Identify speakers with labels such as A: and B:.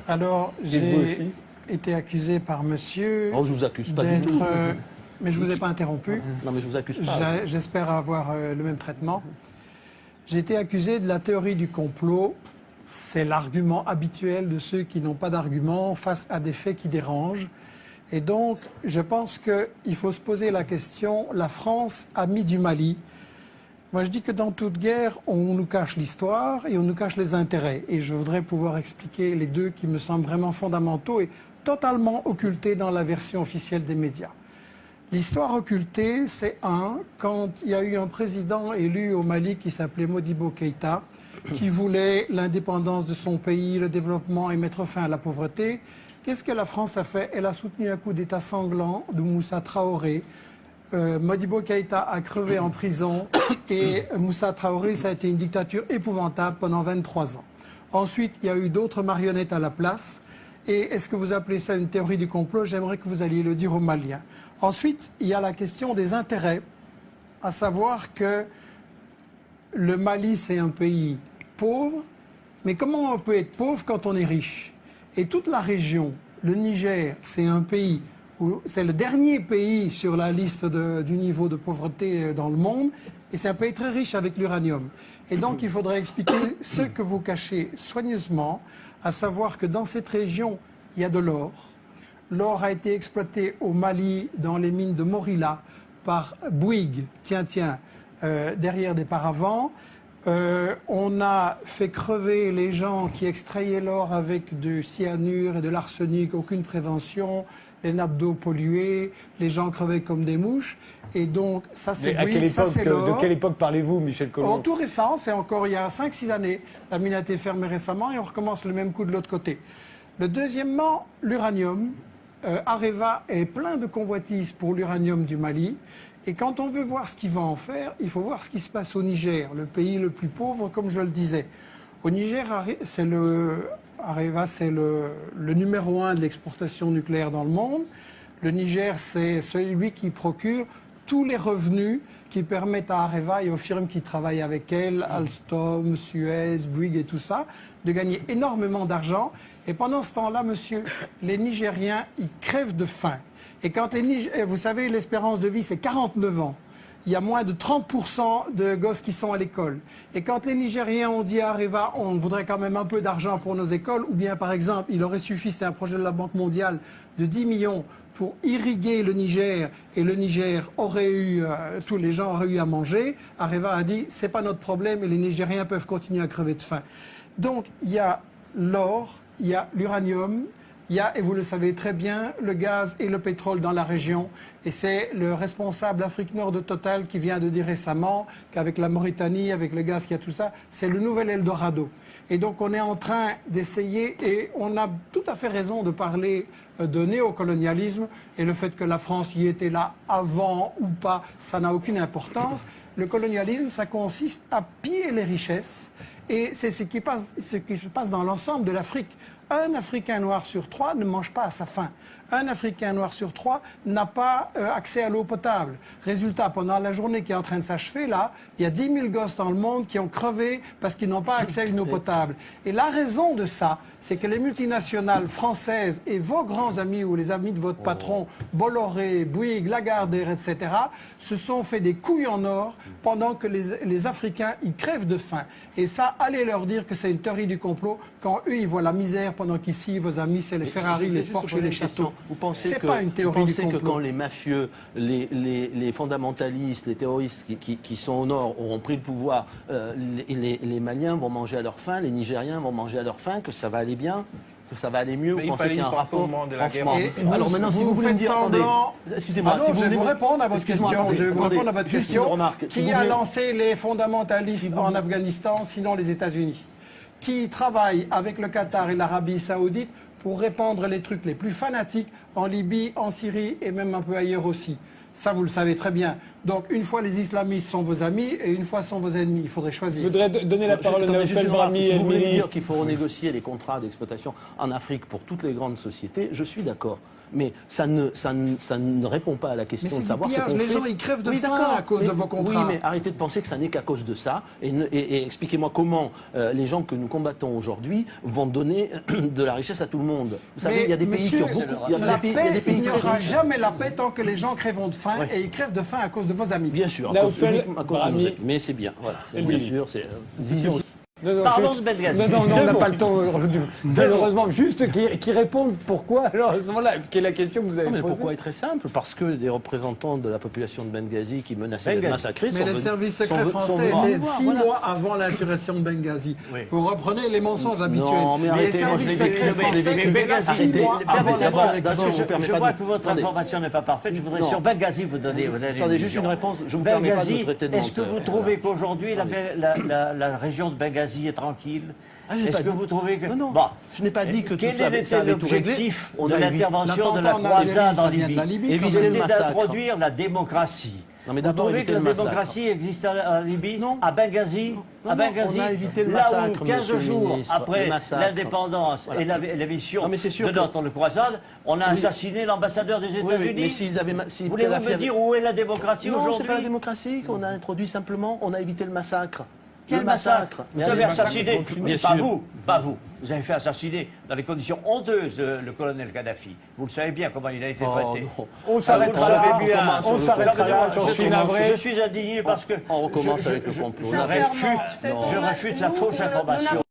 A: Alors, j'ai été accusé par monsieur...
B: Oh, je vous accuse pas du tout.
A: Mais je ne vous ai pas interrompu.
B: Non, mais je vous accuse pas.
A: J'espère avoir le même traitement. J'ai été accusé de la théorie du complot. C'est l'argument habituel de ceux qui n'ont pas d'argument face à des faits qui dérangent. Et donc, je pense qu'il faut se poser la question, la France, amie du Mali. Moi, je dis que dans toute guerre, on nous cache l'histoire et on nous cache les intérêts. Et je voudrais pouvoir expliquer les deux qui me semblent vraiment fondamentaux et totalement occultés dans la version officielle des médias. L'histoire occultée, c'est quand il y a eu un président élu au Mali qui s'appelait Modibo Keïta, qui voulait l'indépendance de son pays, le développement et mettre fin à la pauvreté. Qu'est-ce que la France a fait? Elle a soutenu un coup d'État sanglant de Moussa Traoré. Modibo Keïta a crevé en prison et Moussa Traoré, ça a été une dictature épouvantable pendant 23 ans. Ensuite, il y a eu d'autres marionnettes à la place. Et est-ce que vous appelez ça une théorie du complot? J'aimerais que vous alliez le dire aux Maliens. Ensuite, il y a la question des intérêts, à savoir que le Mali, c'est un pays pauvre, mais comment on peut être pauvre quand on est riche? Et toute la région, le Niger, c'est un pays, c'est le dernier pays sur la liste du niveau de pauvreté dans le monde, et c'est un pays très riche avec l'uranium. Et donc, il faudrait expliquer ce que vous cachez soigneusement, à savoir que dans cette région, il y a de l'or. L'or a été exploité au Mali, dans les mines de Morila, par Bouygues, derrière des paravents. On a fait crever les gens qui extrayaient l'or avec du cyanure et de l'arsenic, aucune prévention, les nappes d'eau polluées, les gens crevaient comme des mouches. Et donc, ça c'est Bouygues, ça c'est l'or.
C: De quelle époque parlez-vous, Michel Collomb?
A: Tout récent, c'est encore il y a 5-6 années. La mine a été fermée récemment et on recommence le même coup de l'autre côté. Deuxièmement, l'uranium. Areva est plein de convoitises pour l'uranium du Mali. Et quand on veut voir ce qu'il va en faire, il faut voir ce qui se passe au Niger, le pays le plus pauvre, comme je le disais. Au Niger, Areva, c'est le numéro 1 de l'exportation nucléaire dans le monde. Le Niger, c'est celui qui procure tous les revenus qui permettent à Areva et aux firmes qui travaillent avec elle, Alstom, Suez, Bouygues et tout ça, de gagner énormément d'argent. Et pendant ce temps-là, monsieur, les Nigériens, ils crèvent de faim. Et quand vous savez, l'espérance de vie, c'est 49 ans. Il y a moins de 30% de gosses qui sont à l'école. Et quand les Nigériens ont dit à Areva, on voudrait quand même un peu d'argent pour nos écoles, ou bien par exemple, il aurait suffi, c'était un projet de la Banque mondiale, de 10 millions pour irriguer le Niger, et le Niger aurait eu, tous les gens auraient eu à manger, Areva a dit, c'est pas notre problème et les Nigériens peuvent continuer à crever de faim. Donc, il y a l'or, il y a l'uranium, il y a, et vous le savez très bien, le gaz et le pétrole dans la région. Et c'est le responsable Afrique Nord de Total qui vient de dire récemment qu'avec la Mauritanie, avec le gaz, qu'il y a tout ça, c'est le nouvel Eldorado. Et donc on est en train d'essayer, et on a tout à fait raison de parler de néocolonialisme, et le fait que la France y était là avant ou pas, ça n'a aucune importance. Le colonialisme, ça consiste à piller les richesses, et c'est ce qui se passe dans l'ensemble de l'Afrique. Un Africain noir sur 3 ne mange pas à sa faim. Un Africain noir sur 3 n'a pas accès à l'eau potable. Résultat, pendant la journée qui est en train de s'achever, là, il y a 10 000 gosses dans le monde qui ont crevé parce qu'ils n'ont pas accès à une eau potable. Et la raison de ça, c'est que les multinationales françaises et vos grands amis ou les amis de votre patron, Bolloré, Bouygues, Lagardère, etc., se sont fait des couilles en or pendant que les Africains, ils crèvent de faim. Et ça, allez leur dire que c'est une théorie du complot quand eux, ils voient la misère pendant qu'ici, vos amis, c'est les Ferrari, les Porsche et les châteaux.
B: Vous pensez
A: que
B: quand les mafieux, les fondamentalistes, les terroristes qui sont au nord auront pris le pouvoir, les Maliens vont manger à leur faim, les Nigériens vont manger à leur faim, que ça va aller bien, que ça va aller mieux?
D: Mais
B: vous pensez qu'il y a un rapport
D: de la guerre.
B: Alors maintenant, si vous voulez me dire, excusez-moi,
A: je vais vous répondre à votre question. Qui a lancé les fondamentalistes en Afghanistan, sinon les États-Unis? Qui travaille avec le Qatar et l'Arabie Saoudite pour répandre les trucs les plus fanatiques en Libye, en Syrie et même un peu ailleurs aussi? Ça, vous le savez très bien. Donc, une fois les islamistes sont vos amis et une fois sont vos ennemis. Il faudrait
C: Je
A: choisir.
C: voudrais donner la parole à
B: Attendez, juste
C: Naoufel
B: une remarque.
C: Brahmi
B: Si
C: et
B: vous voulez
C: Émilie.
B: dire qu'il faut renégocier les contrats d'exploitation en Afrique pour toutes les grandes sociétés, je suis d'accord. Mais ça ne répond pas à la question
A: Mais c'est
B: de savoir
A: du
B: ce
A: pillage.
B: qu'on
A: Les
B: fait.
A: gens, ils crèvent de
B: Oui,
A: faim
B: d'accord.
A: à cause de vos contrats.
B: Oui, mais arrêtez de penser que ça n'est qu'à cause de ça. Et expliquez-moi comment les gens que nous combattons aujourd'hui vont donner de la richesse à tout le monde. Vous savez, il y a des pays qui ont beaucoup... Il y a
A: La
B: des pays, il y a des
A: paix,
B: pays
A: il n'y
B: très
A: aura
B: riches.
A: jamais la paix tant que les gens crèveront de faim
B: Oui.
A: et ils crèvent de faim à cause de vos amis.
B: Bien sûr,
C: Naoufel
B: uniquement à cause de
C: Brahmi.
B: nos amis. Mais c'est bien. Voilà, c'est bien
C: Émilie.
B: sûr, c'est vision.
C: Non,
D: Parlons de Benghazi.
C: Non, on n'a
D: Deux
C: pas
D: mots.
C: le temps aujourd'hui. Malheureusement, juste qui répondent pourquoi, alors à ce moment-là, quelle est la question que vous avez
B: Non, mais
C: posée.
B: pourquoi est très simple? Parce que des représentants de la population de Benghazi qui menaçaient d'être massacrés
A: Mais
B: sont
A: les
B: venus-
A: services
B: sont
A: secrets
B: venus-
A: français
B: sont venus
A: étaient
B: voir,
A: 6
B: voilà.
A: mois avant l'insurrection de Benghazi.
D: Oui.
A: Vous reprenez les mensonges habituels.
B: Non, mais
A: les
B: arrêtez, moi, je
A: services
B: l'ai
A: secrets
B: vécu, je l'ai
A: français
B: vécu.
A: étaient là
D: Benghazi,
A: 6
B: arrêtez.
A: mois avant
B: D'abord,
A: l'insurrection.
B: je vous permets
D: Je
B: pas
D: vois
B: de-
D: que votre
B: Attendez.
D: information n'est pas parfaite. Je voudrais
B: Non.
D: sur Benghazi vous donner.
B: Attendez, juste une réponse. Je ne vous permets pas de me
D: Benghazi,
B: traiter de
D: est-ce que
B: menteur.
D: vous trouvez qu'aujourd'hui la région de Benghazi est tranquille?
B: Ah, j'ai
D: Est-ce
B: pas
D: que
B: dit-
D: vous trouvez que...
B: Non,
D: Bon.
B: je n'ai pas dit que
D: Quel
B: tout ça avait
D: était
B: tout réglé.
D: l'objectif
B: On
D: de
B: a évité-
D: l'intervention de la
A: L'attentat en Algérie,
D: croisade
A: ça
D: en
A: vient de la
D: Libye?
A: Libye,
B: quand même.
D: C'était
B: le massacre.
D: d'introduire la démocratie.
B: Non, mais
D: Vous
B: d'abord,
D: trouvez que
B: éviter
D: la
B: le massacre.
D: démocratie existe en Libye?
B: Non.
D: À Benghazi?
B: Non,
D: À
B: non,
D: Benghazi,
B: on a évité le
D: là
B: massacre,
D: où 15
B: monsieur le
D: jours
B: ministre,
D: après
B: le massacre.
D: l'indépendance
B: Voilà.
D: et la mission
B: Non, mais c'est sûr
D: de
B: que-
D: notre croisade, on a assassiné l'ambassadeur des
B: Oui, oui,
D: États-Unis.
B: mais s'ils avaient... si
D: Voulez-vous
B: Kadhafi
D: me
B: avait-
D: dire où est la démocratie
B: Non, c'est
D: aujourd'hui?
B: pas la démocratie qu'on a introduit simplement. On a évité le massacre.
D: Quel
B: le
D: massacre?
B: Mais
D: Vous avez
B: allez,
D: assassiné,
B: bien
D: pas
B: sûr.
D: vous, pas vous. Vous avez fait assassiner dans les conditions honteuses le colonel Kadhafi. Vous le savez bien comment il a été
B: Oh,
D: traité.
B: non.
C: On
D: Vous
C: s'arrêtera
D: le
C: là.
D: savez bien.
C: On s'arrêtera là.
D: Je
C: J'en
D: suis
C: suis navré.
D: Je suis indigné parce que
B: On recommence avec le complot.
D: je refute la fausse information.